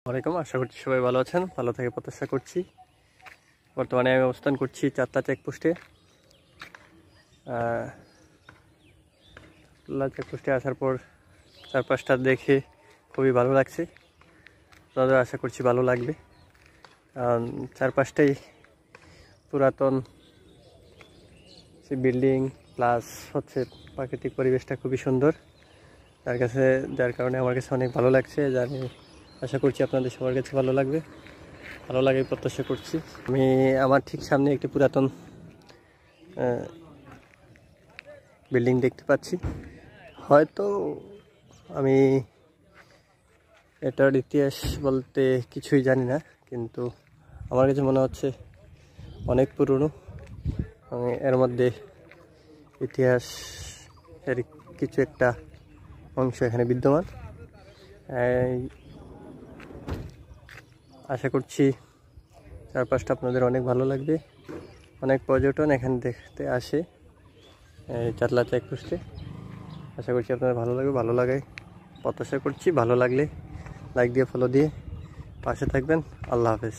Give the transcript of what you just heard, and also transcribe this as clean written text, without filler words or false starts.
ওয়ালাইকুম, আশা করছি সবাই ভালো আছেন। ভালো থেকে প্রত্যাশা করছি। বর্তমানে আমি অবস্থান করছি চাতলা চেকপোস্টে। চেকপোস্টে আসার পর চারপাশটা দেখে খুবই ভালো লাগছে। আপনাদের আশা করছি ভালো লাগবে। চারপাশটাই পুরাতন বিল্ডিং প্লাস হচ্ছে প্রাকৃতিক পরিবেশটা খুবই সুন্দর, যার কারণে আমার কাছে অনেক ভালো লাগছে। জানি আশা করছি আপনাদের সবার কাছে ভালো লাগবে, ভালো লাগে প্রত্যাশা করছি। আমি আমার ঠিক সামনে একটি পুরাতন বিল্ডিং দেখতে পাচ্ছি। হয়তো আমি এটার ইতিহাস বলতে কিছুই জানি না, কিন্তু আমার কাছে মনে হচ্ছে অনেক পুরনো। এর মধ্যে ইতিহাস এর কিছু একটা অংশ এখানে বিদ্যমান। আশা করছি চারপাশটা আপনাদের অনেক ভালো লাগবে। অনেক পর্যটন এখানে দেখতে আসে চাতলা চেকপোস্টে। আশা করছি আপনাদের ভালো লাগবে, ভালো লাগে প্রত্যাশা করছি। ভালো লাগলে লাইক দিয়ে ফলো দিয়ে পাশে থাকবেন। আল্লাহ হাফেজ।